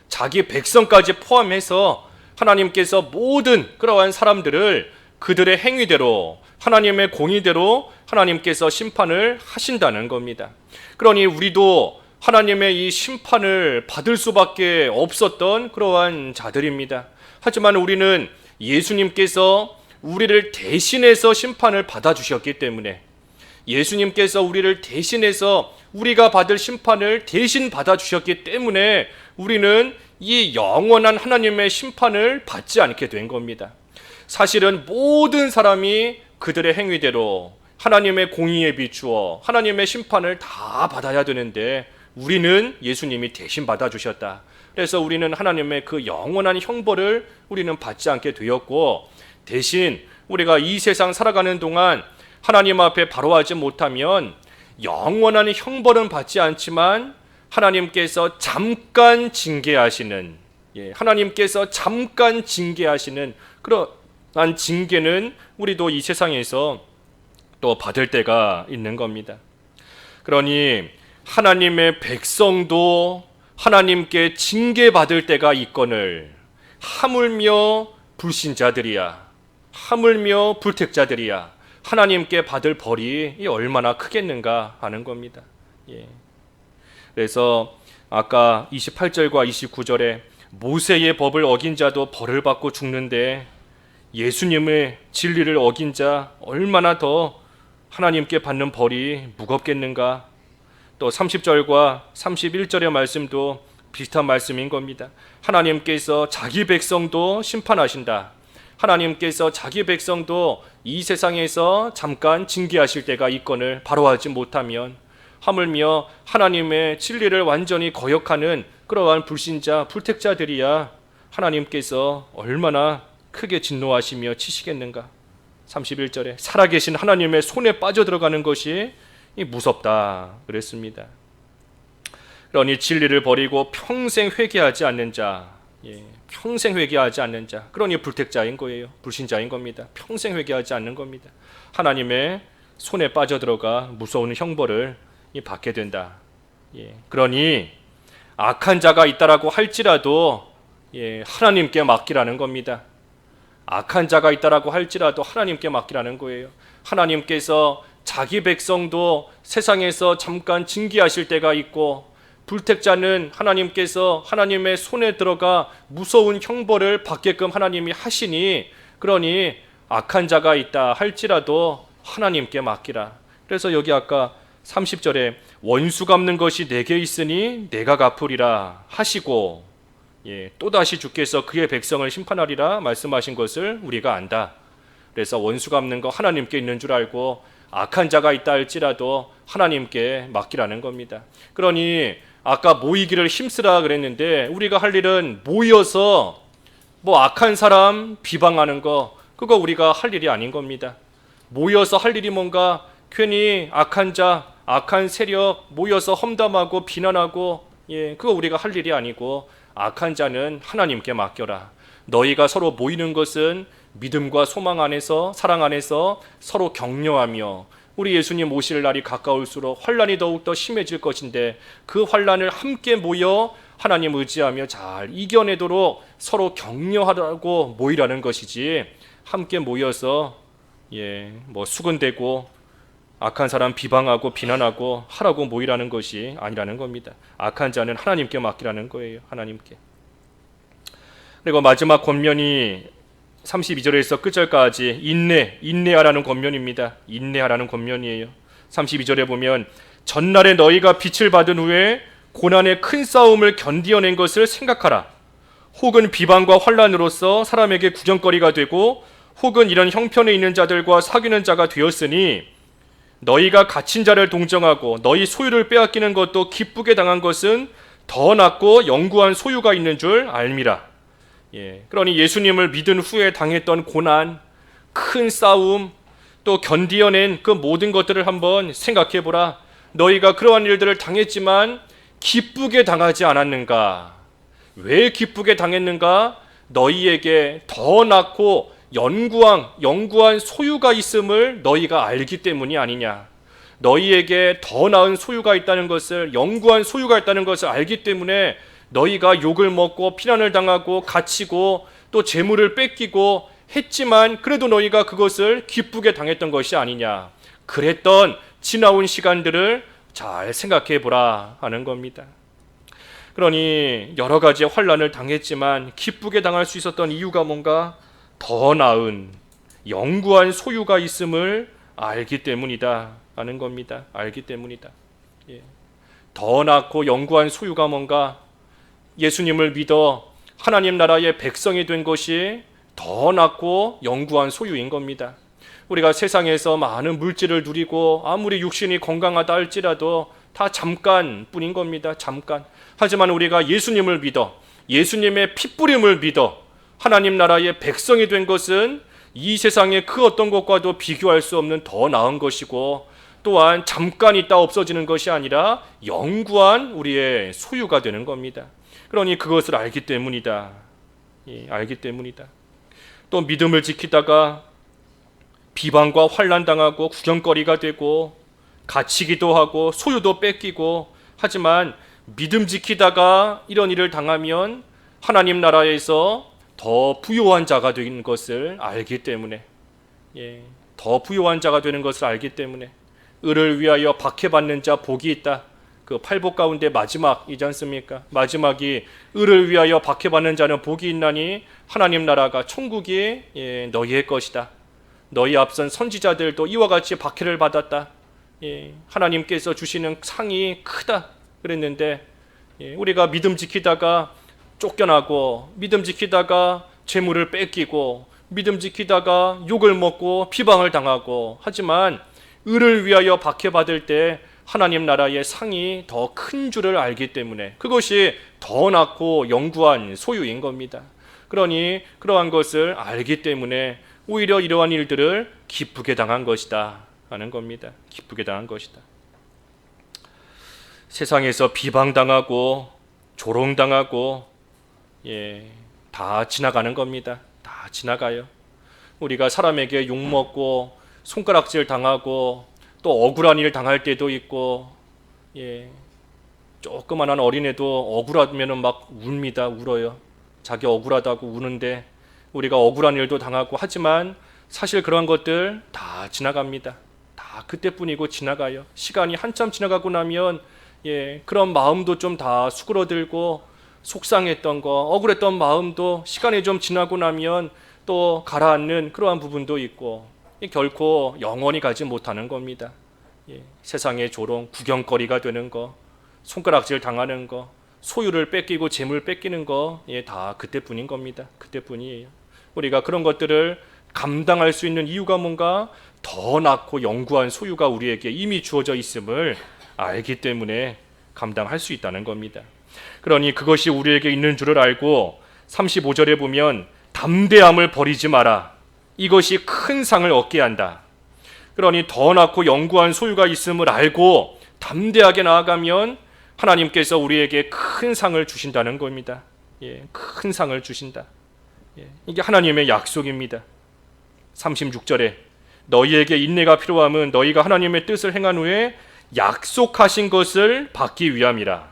자기 백성까지 포함해서 하나님께서 모든 그러한 사람들을 그들의 행위대로, 하나님의 공의대로 하나님께서 심판을 하신다는 겁니다. 그러니 우리도 하나님의 이 심판을 받을 수밖에 없었던 그러한 자들입니다. 하지만 우리는 예수님께서 우리를 대신해서 심판을 받아주셨기 때문에, 예수님께서 우리를 대신해서 우리가 받을 심판을 대신 받아주셨기 때문에 우리는 이 영원한 하나님의 심판을 받지 않게 된 겁니다. 사실은 모든 사람이 그들의 행위대로 하나님의 공의에 비추어 하나님의 심판을 다 받아야 되는데, 우리는 예수님이 대신 받아주셨다. 그래서 우리는 하나님의 그 영원한 형벌을 우리는 받지 않게 되었고, 대신 우리가 이 세상 살아가는 동안 하나님 앞에 바로하지 못하면 영원한 형벌은 받지 않지만 하나님께서 잠깐 징계하시는, 하나님께서 잠깐 징계하시는 그러한 징계는 우리도 이 세상에서 또 받을 때가 있는 겁니다. 그러니 하나님의 백성도 하나님께 징계받을 때가 있거늘 하물며 불신자들이야, 하물며 불택자들이야 하나님께 받을 벌이 얼마나 크겠는가 하는 겁니다. 그래서 아까 28절과 29절에 모세의 법을 어긴 자도 벌을 받고 죽는데, 예수님의 진리를 어긴 자 얼마나 더 하나님께 받는 벌이 무겁겠는가. 또 30절과 31절의 말씀도 비슷한 말씀인 겁니다. 하나님께서 자기 백성도 심판하신다. 하나님께서 자기 백성도 이 세상에서 잠깐 징계하실 때가 있거늘 바로하지 못하면, 하물며 하나님의 진리를 완전히 거역하는 그러한 불신자, 불택자들이야 하나님께서 얼마나 크게 진노하시며 치시겠는가 31절에 살아계신 하나님의 손에 빠져들어가는 것이 무섭다 그랬습니다. 그러니 진리를 버리고 평생 회개하지 않는 자, 평생 회개하지 않는 자, 그러니 불택자인 거예요. 불신자인 겁니다. 평생 회개하지 않는 겁니다. 하나님의 손에 빠져들어가 무서운 형벌을 받게 된다. 그러니 악한 자가 있다라고 할지라도 하나님께 맡기라는 겁니다. 악한 자가 있다라고 할지라도 하나님께 맡기라는 거예요. 하나님께서 자기 백성도 세상에서 잠깐 징계하실 때가 있고, 불택자는 하나님께서 하나님의 손에 들어가 무서운 형벌을 받게끔 하나님이 하시니, 그러니 악한 자가 있다 할지라도 하나님께 맡기라. 그래서 여기 아까 30절에 원수 갚는 것이 내게 있으니 내가 갚으리라 하시고, 또다시 주께서 그의 백성을 심판하리라 말씀하신 것을 우리가 안다. 그래서 원수 갚는 거 하나님께 있는 줄 알고 악한 자가 있다 할지라도 하나님께 맡기라는 겁니다. 그러니 아까 모이기를 힘쓰라 그랬는데, 우리가 할 일은 모여서 악한 사람 비방하는 거, 그거 우리가 할 일이 아닌 겁니다. 모여서 할 일이 뭔가 괜히 악한 자, 악한 세력 모여서 험담하고 비난하고, 그거 우리가 할 일이 아니고, 악한 자는 하나님께 맡겨라. 너희가 서로 모이는 것은 믿음과 소망 안에서, 사랑 안에서 서로 격려하며, 우리 예수님 오실 날이 가까울수록 환난이 더욱더 심해질 것인데, 그 환난을 함께 모여 하나님 의지하며 잘 이겨내도록 서로 격려하라고 모이라는 것이지, 함께 모여서 수군대고 악한 사람 비방하고 비난하고 하라고 모이라는 것이 아니라는 겁니다. 악한 자는 하나님께 맡기라는 거예요. 하나님께. 그리고 마지막 권면이 32절에서 끝절까지 인내하라는 권면입니다. 인내하라는 권면이에요. 32절에 보면 전날에 너희가 빛을 받은 후에 고난의 큰 싸움을 견디어낸 것을 생각하라. 혹은 비방과 환난으로서 사람에게 구경거리가 되고, 혹은 이런 형편에 있는 자들과 사귀는 자가 되었으니, 너희가 갇힌 자를 동정하고 너희 소유를 빼앗기는 것도 기쁘게 당한 것은 더 낫고 영구한 소유가 있는 줄 알미라. 그러니 예수님을 믿은 후에 당했던 고난, 큰 싸움, 또 견디어낸 그 모든 것들을 한번 생각해 보라. 너희가 그러한 일들을 당했지만 기쁘게 당하지 않았는가? 왜 기쁘게 당했는가? 너희에게 더 낫고 영구한 소유가 있음을 너희가 알기 때문이 아니냐. 너희에게 더 나은 소유가 있다는 것을, 영구한 소유가 있다는 것을 알기 때문에 너희가 욕을 먹고 피난을 당하고 갇히고 또 재물을 뺏기고 했지만 그래도 너희가 그것을 기쁘게 당했던 것이 아니냐. 그랬던 지나온 시간들을 잘 생각해 보라 하는 겁니다. 그러니 여러 가지 환난을 당했지만 기쁘게 당할 수 있었던 이유가 뭔가? 더 나은 영구한 소유가 있음을 알기 때문이다 하는 겁니다. 알기 때문이다. 더 낫고 영구한 소유가 뭔가? 예수님을 믿어 하나님 나라의 백성이 된 것이 더 낫고 영구한 소유인 겁니다. 우리가 세상에서 많은 물질을 누리고 아무리 육신이 건강하다 할지라도 다 잠깐뿐인 겁니다. 잠깐. 하지만 우리가 예수님을 믿어, 예수님의 핏부림을 믿어 하나님 나라의 백성이 된 것은 이 세상의 그 어떤 것과도 비교할 수 없는 더 나은 것이고, 또한 잠깐 있다 없어지는 것이 아니라 영구한 우리의 소유가 되는 겁니다. 그러니 그것을 알기 때문이다. 알기 때문이다. 또 믿음을 지키다가 비방과 환난당하고 구경거리가 되고 갇히기도 하고 소유도 뺏기고, 하지만 믿음 지키다가 이런 일을 당하면 하나님 나라에서 더 부요한 자가 되는 것을 알기 때문에, 더 부요한 자가 되는 것을 알기 때문에, 의를 위하여 박해받는 자 복이 있다. 그 팔복 가운데 마지막이지 않습니까? 마지막이 의를 위하여 박해받는 자는 복이 있나니 하나님 나라가 천국이 너희의 것이다. 너희 앞선 선지자들도 이와 같이 박해를 받았다. 하나님께서 주시는 상이 크다 그랬는데, 우리가 믿음 지키다가 쫓겨나고, 믿음 지키다가 재물을 뺏기고, 믿음 지키다가 욕을 먹고 비방을 당하고, 하지만 의를 위하여 박해받을 때 하나님 나라의 상이 더 큰 줄을 알기 때문에 그것이 더 낫고 영구한 소유인 겁니다. 그러니 그러한 것을 알기 때문에 오히려 이러한 일들을 기쁘게 당한 것이다 하는 겁니다. 기쁘게 당한 것이다. 세상에서 비방당하고 조롱당하고 다 지나가는 겁니다. 다 지나가요. 우리가 사람에게 욕먹고 손가락질 당하고 또 억울한 일 당할 때도 있고 조그만한 어린애도 억울하면 막 웁니다. 울어요. 자기 억울하다고 우는데 우리가 억울한 일도 당하고 하지만 사실 그런 것들 다 지나갑니다. 다 그때뿐이고 지나가요. 시간이 한참 지나가고 나면 그런 마음도 좀 다 수그러들고 속상했던 거, 억울했던 마음도 시간이 좀 지나고 나면 또 가라앉는 그러한 부분도 있고 결코 영원히 가지 못하는 겁니다. 세상의 조롱, 구경거리가 되는 거, 손가락질 당하는 거, 소유를 뺏기고 재물 뺏기는 거 다 그때뿐인 겁니다. 그때뿐이에요. 우리가 그런 것들을 감당할 수 있는 이유가 뭔가 더 낮고 영구한 소유가 우리에게 이미 주어져 있음을 알기 때문에 감당할 수 있다는 겁니다. 그러니 그것이 우리에게 있는 줄을 알고 35절에 보면 담대함을 버리지 마라. 이것이 큰 상을 얻게 한다. 그러니 더 낮고 영구한 소유가 있음을 알고 담대하게 나아가면 하나님께서 우리에게 큰 상을 주신다는 겁니다. 큰 상을 주신다. 이게 하나님의 약속입니다. 36절에 너희에게 인내가 필요함은 너희가 하나님의 뜻을 행한 후에 약속하신 것을 받기 위함이라.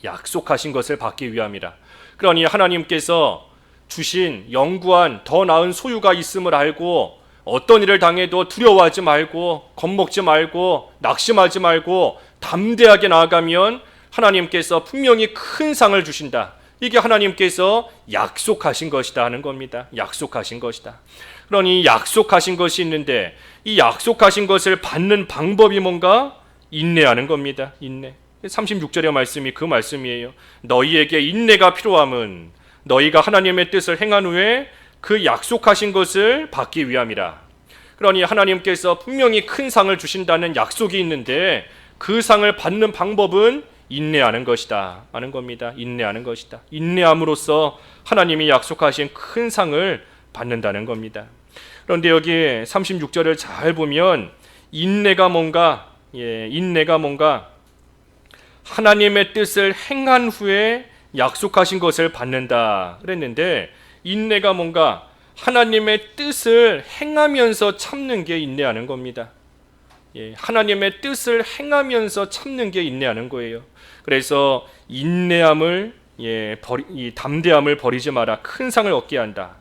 약속하신 것을 받기 위함이라. 그러니 하나님께서 주신 영구한 더 나은 소유가 있음을 알고 어떤 일을 당해도 두려워하지 말고 겁먹지 말고 낙심하지 말고 담대하게 나아가면 하나님께서 분명히 큰 상을 주신다. 이게 하나님께서 약속하신 것이다 하는 겁니다. 약속하신 것이다. 그러니 약속하신 것이 있는데 이 약속하신 것을 받는 방법이 뭔가? 인내하는 겁니다. 인내. 36절의 말씀이 그 말씀이에요. 너희에게 인내가 필요함은 너희가 하나님의 뜻을 행한 후에 그 약속하신 것을 받기 위함이라. 그러니 하나님께서 분명히 큰 상을 주신다는 약속이 있는데 그 상을 받는 방법은 인내하는 것이다 하는 겁니다. 인내하는 것이다. 인내함으로써 하나님이 약속하신 큰 상을 받는다는 겁니다. 그런데 여기 36절을 잘 보면 인내가 뭔가 하나님의 뜻을 행한 후에 약속하신 것을 받는다 그랬는데 인내가 뭔가 하나님의 뜻을 행하면서 참는 게 인내하는 겁니다. 하나님의 뜻을 행하면서 참는 게 인내하는 거예요. 그래서 인내함을 이 담대함을 버리지 마라. 큰 상을 얻게 한다.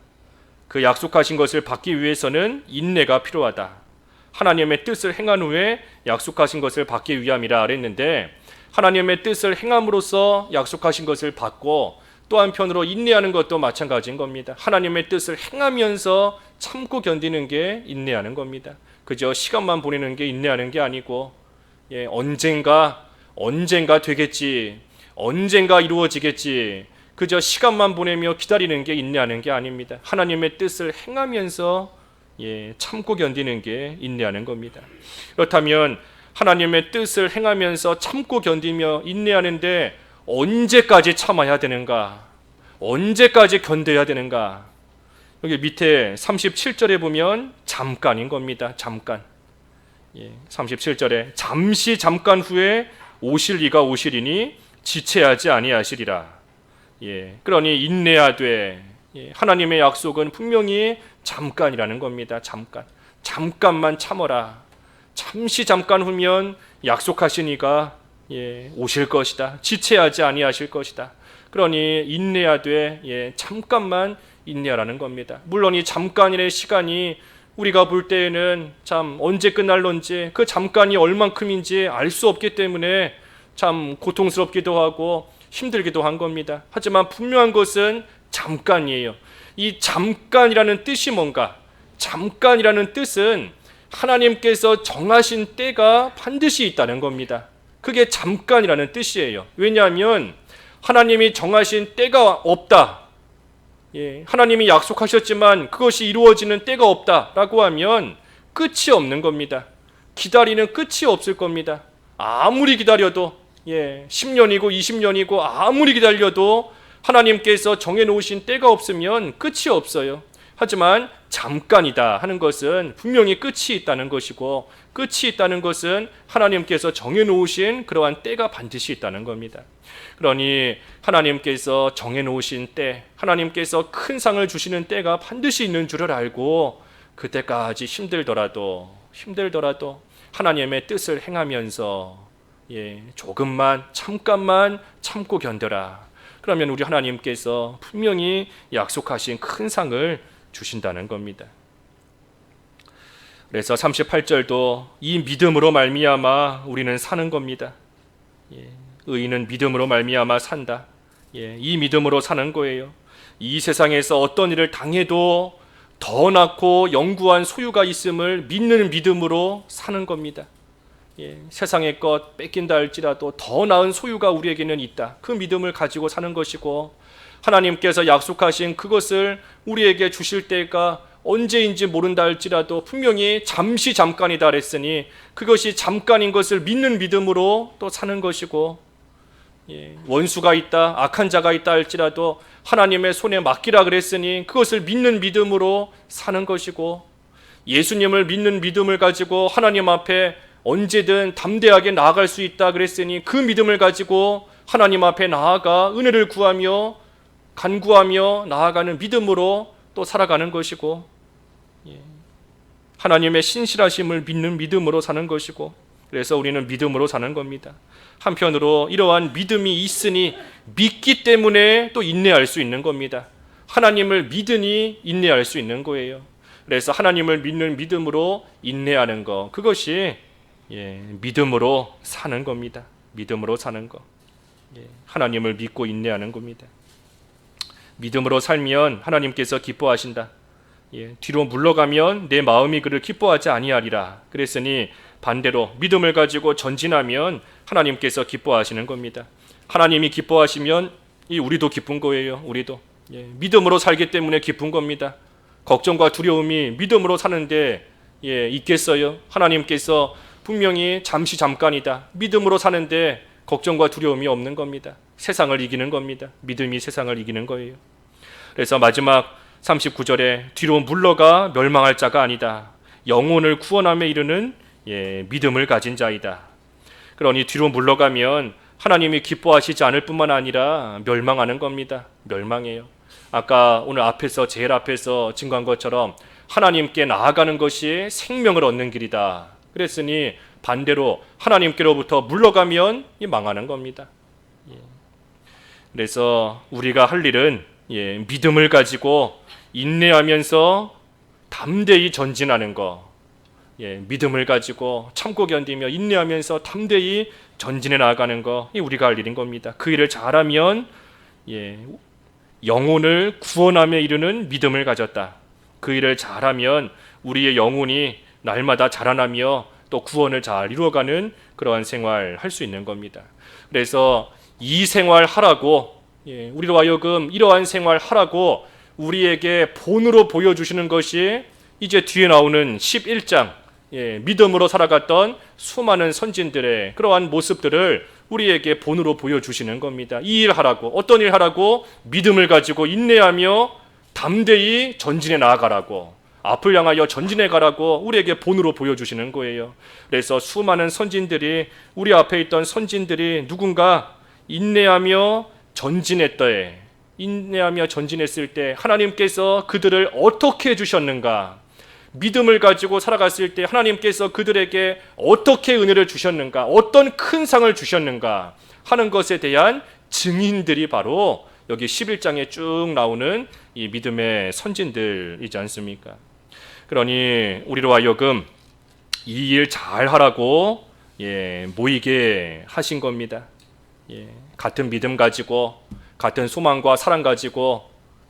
그 약속하신 것을 받기 위해서는 인내가 필요하다. 하나님의 뜻을 행한 후에 약속하신 것을 받기 위함이라 그랬는데 하나님의 뜻을 행함으로써 약속하신 것을 받고 또 한편으로 인내하는 것도 마찬가지인 겁니다. 하나님의 뜻을 행하면서 참고 견디는 게 인내하는 겁니다. 그저 시간만 보내는 게 인내하는 게 아니고 언젠가 되겠지, 언젠가 이루어지겠지, 그저 시간만 보내며 기다리는 게 인내하는 게 아닙니다. 하나님의 뜻을 행하면서 참고 견디는 게 인내하는 겁니다. 그렇다면 하나님의 뜻을 행하면서 참고 견디며 인내하는데 언제까지 참아야 되는가? 언제까지 견뎌야 되는가? 여기 밑에 37절에 보면 잠깐인 겁니다. 잠깐. 37절에 잠깐 후에 오실 이가 오시리니 지체하지 아니하시리라. 그러니 인내하되 하나님의 약속은 분명히 잠깐이라는 겁니다. 잠깐만 참어라. 잠깐 후면 약속하신 이가 오실 것이다. 지체하지 아니하실 것이다. 그러니 인내하되 잠깐만 인내하라는 겁니다. 물론 이 잠깐의 시간이 우리가 볼 때에는 참 언제 끝날런지 그 잠깐이 얼만큼인지 알 수 없기 때문에 참 고통스럽기도 하고 힘들기도 한 겁니다. 하지만 분명한 것은 잠깐이에요. 이 잠깐이라는 뜻이 뭔가? 잠깐이라는 뜻은 하나님께서 정하신 때가 반드시 있다는 겁니다. 그게 잠깐이라는 뜻이에요. 왜냐하면 하나님이 정하신 때가 없다. 하나님이 약속하셨지만 그것이 이루어지는 때가 없다라고 하면 끝이 없는 겁니다. 기다리는 끝이 없을 겁니다. 아무리 기다려도 10년이고 20년이고 아무리 기다려도 하나님께서 정해놓으신 때가 없으면 끝이 없어요. 하지만 잠깐이다 하는 것은 분명히 끝이 있다는 것이고, 끝이 있다는 것은 하나님께서 정해놓으신 그러한 때가 반드시 있다는 겁니다. 그러니 하나님께서 정해놓으신 때, 하나님께서 큰 상을 주시는 때가 반드시 있는 줄을 알고 그때까지 힘들더라도 하나님의 뜻을 행하면서 조금만 잠깐만 참고 견뎌라. 그러면 우리 하나님께서 분명히 약속하신 큰 상을 주신다는 겁니다. 그래서 38절도 이 믿음으로 말미암아 우리는 사는 겁니다. 의인은 믿음으로 말미암아 산다. 이 믿음으로 사는 거예요. 이 세상에서 어떤 일을 당해도 더 낳고 영구한 소유가 있음을 믿는 믿음으로 사는 겁니다. 세상의 것 뺏긴다 할지라도 더 나은 소유가 우리에게는 있다. 그 믿음을 가지고 사는 것이고, 하나님께서 약속하신 그것을 우리에게 주실 때가 언제인지 모른다 할지라도 분명히 잠시 잠깐이다 그랬으니 그것이 잠깐인 것을 믿는 믿음으로 또 사는 것이고, 원수가 있다, 악한 자가 있다 할지라도 하나님의 손에 맡기라 그랬으니 그것을 믿는 믿음으로 사는 것이고, 예수님을 믿는 믿음을 가지고 하나님 앞에 언제든 담대하게 나아갈 수 있다 그랬으니 그 믿음을 가지고 하나님 앞에 나아가 은혜를 구하며 간구하며 나아가는 믿음으로 또 살아가는 것이고, 하나님의 신실하심을 믿는 믿음으로 사는 것이고, 그래서 우리는 믿음으로 사는 겁니다. 한편으로 이러한 믿음이 있으니 믿기 때문에 또 인내할 수 있는 겁니다. 하나님을 믿으니 인내할 수 있는 거예요. 그래서 하나님을 믿는 믿음으로 인내하는 것, 그것이 믿음으로 사는 겁니다. 믿음으로 사는 것, 하나님을 믿고 인내하는 겁니다. 믿음으로 살면 하나님께서 기뻐하신다. 뒤로 물러가면 내 마음이 그를 기뻐하지 아니하리라 그랬으니 반대로 믿음을 가지고 전진하면 하나님께서 기뻐하시는 겁니다. 하나님이 기뻐하시면 우리도 기쁜 거예요. 우리도 믿음으로 살기 때문에 기쁜 겁니다. 걱정과 두려움이 믿음으로 사는데 있겠어요? 하나님께서 분명히 잠시 잠깐이다, 믿음으로 사는데 걱정과 두려움이 없는 겁니다. 세상을 이기는 겁니다. 믿음이 세상을 이기는 거예요. 그래서 마지막 39절에 뒤로 물러가 멸망할 자가 아니다, 영혼을 구원함에 이르는 믿음을 가진 자이다. 그러니 뒤로 물러가면 하나님이 기뻐하시지 않을 뿐만 아니라 멸망하는 겁니다. 멸망해요. 아까 오늘 앞에서 제일 앞에서 증거한 것처럼 하나님께 나아가는 것이 생명을 얻는 길이다 그랬으니 반대로 하나님께로부터 물러가면 망하는 겁니다. 그래서 우리가 할 일은 믿음을 가지고 인내하면서 담대히 전진하는 거, 믿음을 가지고 참고 견디며 인내하면서 담대히 전진해 나아가는 거, 우리가 할 일인 겁니다. 그 일을 잘하면 영혼을 구원함에 이르는 믿음을 가졌다. 그 일을 잘하면 우리의 영혼이 날마다 자라나며 또 구원을 잘 이루어가는 그러한 생활 할 수 있는 겁니다. 그래서 이 생활 하라고, 우리로 하여금 이러한 생활 하라고 우리에게 본으로 보여주시는 것이 이제 뒤에 나오는 11장, 믿음으로 살아갔던 수많은 선진들의 그러한 모습들을 우리에게 본으로 보여주시는 겁니다. 이 일 하라고, 어떤 일 하라고? 믿음을 가지고 인내하며 담대히 전진해 나아가라고, 앞을 향하여 전진해 가라고 우리에게 본으로 보여주시는 거예요. 그래서 수많은 선진들이, 우리 앞에 있던 선진들이 누군가 인내하며 전진했을 때 하나님께서 그들을 어떻게 해주셨는가, 믿음을 가지고 살아갔을 때 하나님께서 그들에게 어떻게 은혜를 주셨는가, 어떤 큰 상을 주셨는가 하는 것에 대한 증인들이 바로 여기 11장에 쭉 나오는 이 믿음의 선진들이지 않습니까? 그러니 우리로 하여금 이 일 잘하라고 모이게 하신 겁니다. 같은 믿음 가지고, 같은 소망과 사랑 가지고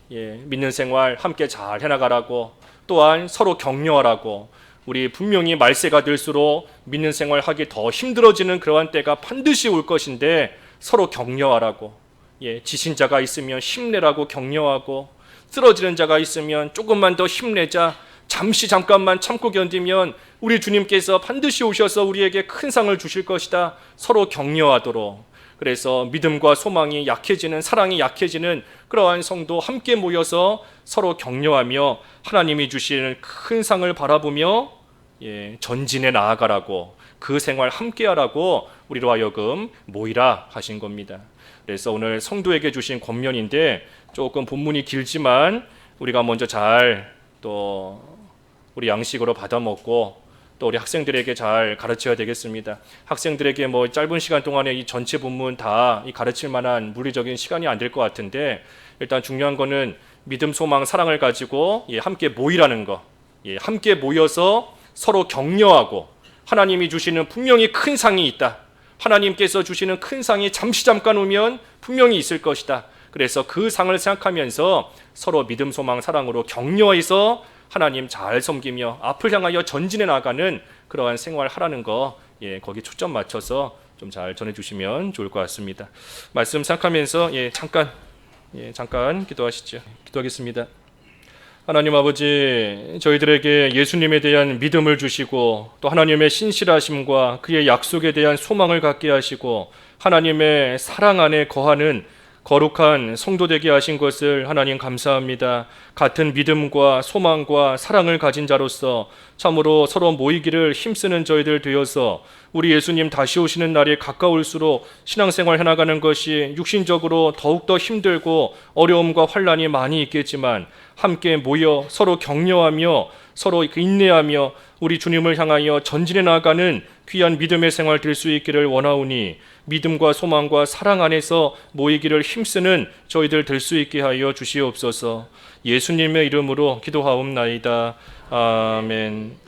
믿는 생활 함께 잘 해나가라고, 또한 서로 격려하라고. 우리 분명히 말세가 될수록 믿는 생활 하기 더 힘들어지는 그러한 때가 반드시 올 것인데 서로 격려하라고, 지신 자가 있으면 힘내라고 격려하고, 쓰러지는 자가 있으면 조금만 더 힘내자, 잠깐만 참고 견디면 우리 주님께서 반드시 오셔서 우리에게 큰 상을 주실 것이다, 서로 격려하도록. 그래서 믿음과 소망이 약해지는, 사랑이 약해지는 그러한 성도 함께 모여서 서로 격려하며 하나님이 주시는 큰 상을 바라보며 전진해 나아가라고, 그 생활 함께하라고 우리로 하여금 모이라 하신 겁니다. 그래서 오늘 성도에게 주신 권면인데 조금 본문이 길지만 우리가 먼저 잘 또 우리 양식으로 받아 먹고 또 우리 학생들에게 잘 가르쳐야 되겠습니다. 학생들에게 뭐 짧은 시간 동안에 이 전체 본문 다 가르칠 만한 물리적인 시간이 안 될 것 같은데, 일단 중요한 거는 믿음, 소망, 사랑을 가지고 함께 모이라는 거, 함께 모여서 서로 격려하고, 하나님이 주시는 분명히 큰 상이 있다, 하나님께서 주시는 큰 상이 잠깐 오면 분명히 있을 것이다. 그래서 그 상을 생각하면서 서로 믿음, 소망, 사랑으로 격려해서 하나님 잘 섬기며 앞을 향하여 전진해 나가는 그러한 생활 하라는 거, 거기 초점 맞춰서 좀 잘 전해주시면 좋을 것 같습니다. 말씀 생각하면서 잠깐 기도하시죠. 기도하겠습니다. 하나님 아버지, 저희들에게 예수님에 대한 믿음을 주시고 또 하나님의 신실하심과 그의 약속에 대한 소망을 갖게 하시고 하나님의 사랑 안에 거하는 거룩한 성도 되게 하신 것을 하나님 감사합니다. 같은 믿음과 소망과 사랑을 가진 자로서 참으로 서로 모이기를 힘쓰는 저희들 되어서 우리 예수님 다시 오시는 날이 가까울수록 신앙생활 해나가는 것이 육신적으로 더욱더 힘들고 어려움과 환난이 많이 있겠지만 함께 모여 서로 격려하며 서로 인내하며 우리 주님을 향하여 전진해 나가는 귀한 믿음의 생활 될 수 있기를 원하오니 믿음과 소망과 사랑 안에서 모이기를 힘쓰는 저희들 될 수 있게 하여 주시옵소서. 예수님의 이름으로 기도하옵나이다. 아멘.